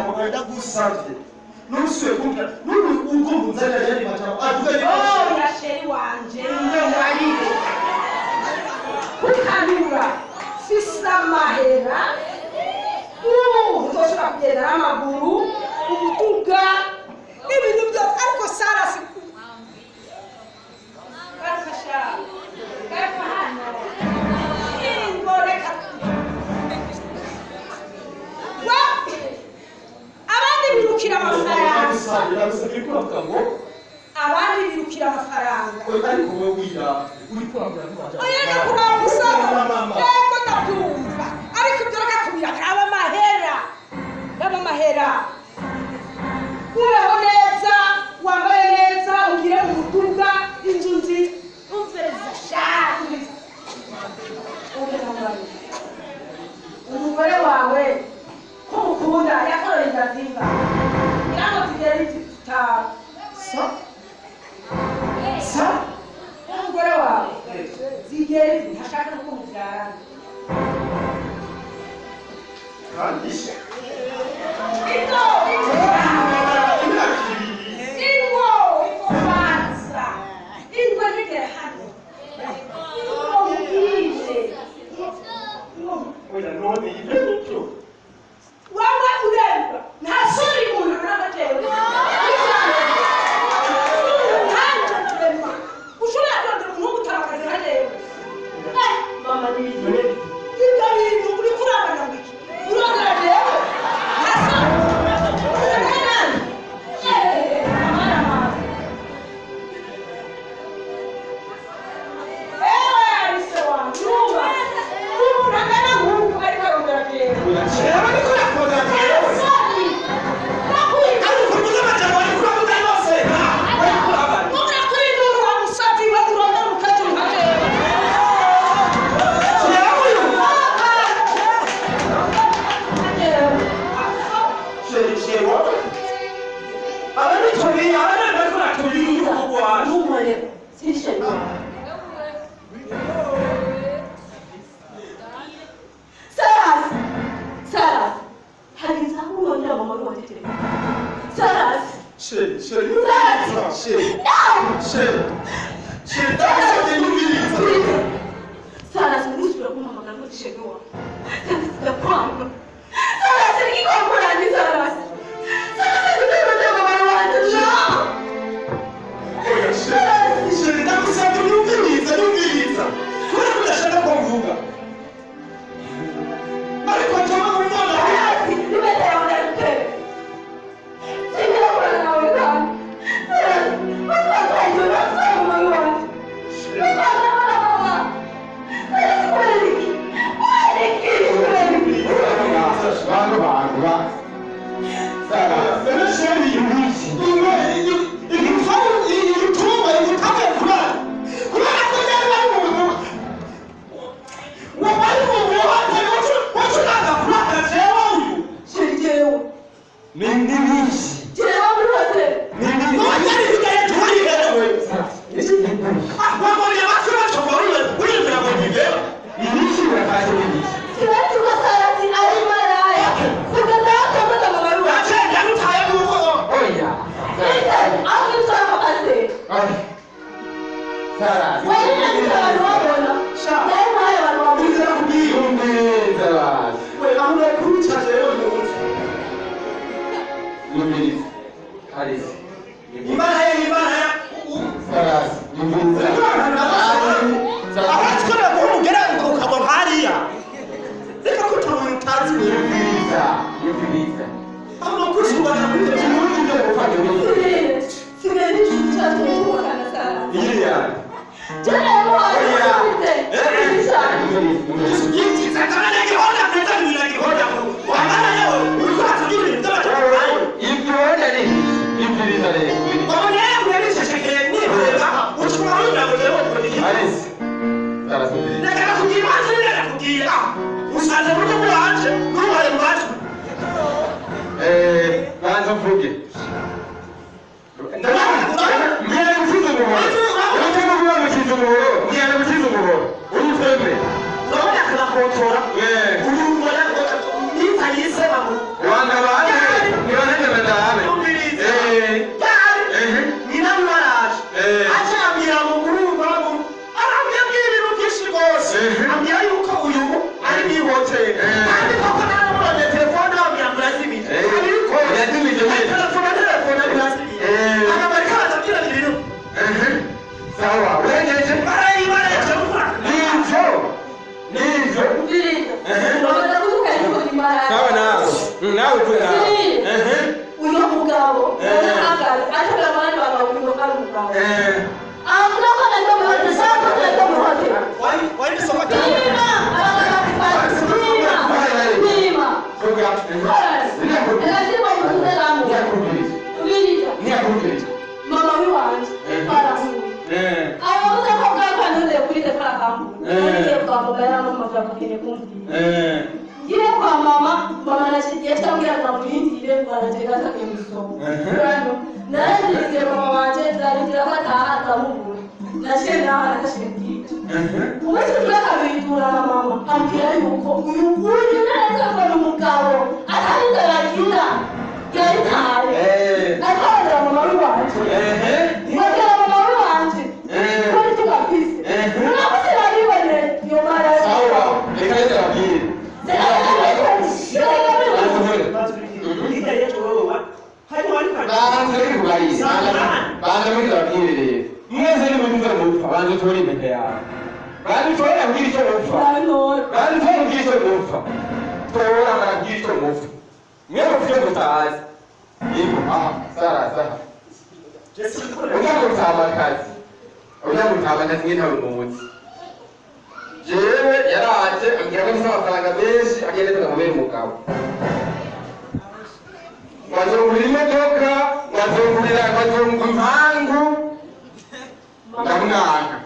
majambo ndagusavye nusuye kumva nuri ugomba nzana yari majambo avuga ni oh ya sheri wanje nde warire ukanura sisa mahera utoshobora kugenda n'amaguru ubutuga ibintu byose ariko Sara siku garuka hano ingoreka abandi birukira amafaranga abandi birukira amafaranga ariko wowe wira uri kurangura oya nakura musaba ego ndabyumva ariko ibyo rakakubira aba mahera ubeho neza wambaye neza ugire umuduga inzu nziza umvereza shati umugore wawe ko mukunda yakorera ingazinga ntabwo tugera igitabo so umugore wawe zigere ntashaka no kumubyarana kandi wawe uremba nta suri umuntu n'agatewe ntabyo turema ushobora kurondera umuntu w'umutabakazi nkatewe mama ni ibyo bintu uri kurabana wiki urondera jewe nta Wanda ngiye kwa mama yaramamaga bakene kumvira ngiye kwa mama yacambwira ngamurindire baragenda atagiye gusoma narangiriye mama wanje ndarindira ko ataha akamubura naciye naho nakashimira umunsi tujya kabindura na mama ambwira yuko uyu nguyu neza ko ni umugabo atari ndaragira yaritaye nakorera mama w'iwanje nkorera mama w'iwanje kuri tugafise nabuze naribone iyo mara sawa reka ndababwire banza muri babwire rero mwese ni mutunze mupfa banza utore impeta yawe banza utore abwira icyo mupfa banza utore ubwira icyo mupfa tora marabwira icyo mupfa mwe mufite mutazi yego aha sara ujya gutama akazi mwe ntawe muzi jewe yaraje ambwira ko afite amafaranga menshi agenda tukamubera umugabo wazungura imodoka wazungura impangu ndamwanga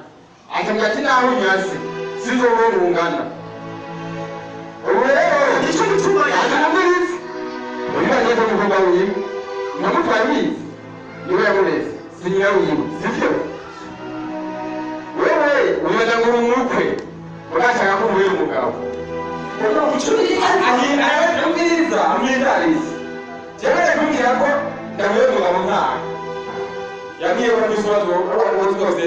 akambwira ati naho unyase sizorungana ubu rero icyo gituma yanamurize uyu ageze mu mugabo wiwe namutwaye wize niwe yamureze si nyina wiwe sivyo wewe uyoza ngo umukwe urashaka ko umubera umugabo amwizarize jewe yakubwira ko ndamubera umugabo ntawe yabwiye ko n'ikibazo rwose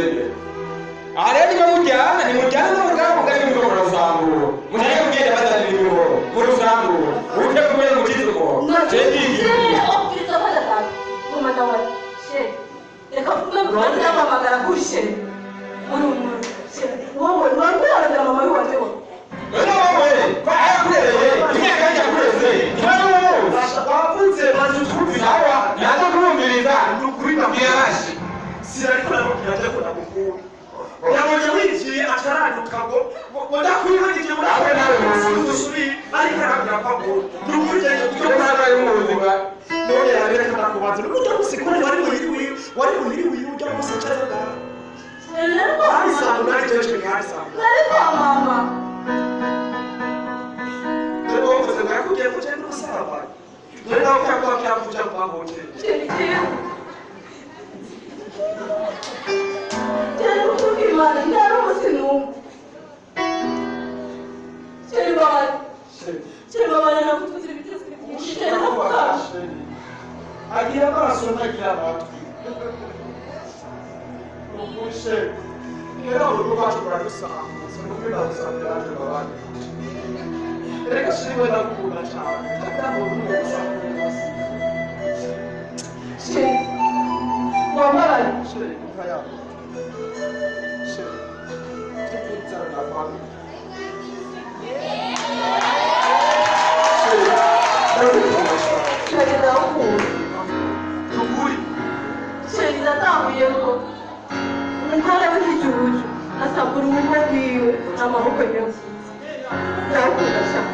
aha rero niba mujyana nimujyana n'umugabo mugari muriko murasambura mujyane kubwira bazanira imihoro murusambura uje kumenya mukize umuhoro reka vume mubanze yamamagara kuri shere wowe ntiwarwiraragara mama w'iwaje wowe wowe ayakurereye imyaka yanjye yakureze ikibazo wowe wavutse maze utwumvira sawa nazo kumviriza nukuri babwira bashi sinariko namubwira nje ko ndamukunda yabonye wigiye ataranuka ngo ndakwihagije muri aho nawe musubi ariko arabwira ko akunda nukuri cyane icyo ntabwo ari mu buzima none yarabera ko ndakubaza nuko usikore wari muhiri wiwe ujya gusecaza da harisanzwe nari jeje ni harisanzwe nari kwa mama rero wavuze ngo yakubwiye ko ugenda usaba rero nawe ukakwakira kuja kwa hoteli Jadi untuk gimana? Ini ada mesin nunggu. Jadi bawa yang aku tuh cerita. Jadi apa? Agira baraso ntagira amatwi ubushe era urugo rwacu rurarusanga sinukuri ndagusanga yaje babandi reka shiriwe ndagukunda cyane ndakamubona umusanga wose Jadi, mama shiri nkaya shiri tukicara na fami jadi tahu. nukuri Jadi tahu ya lo. Mentara begitu, asal berumur biu, nama aku penyuh. Tahu tak sah.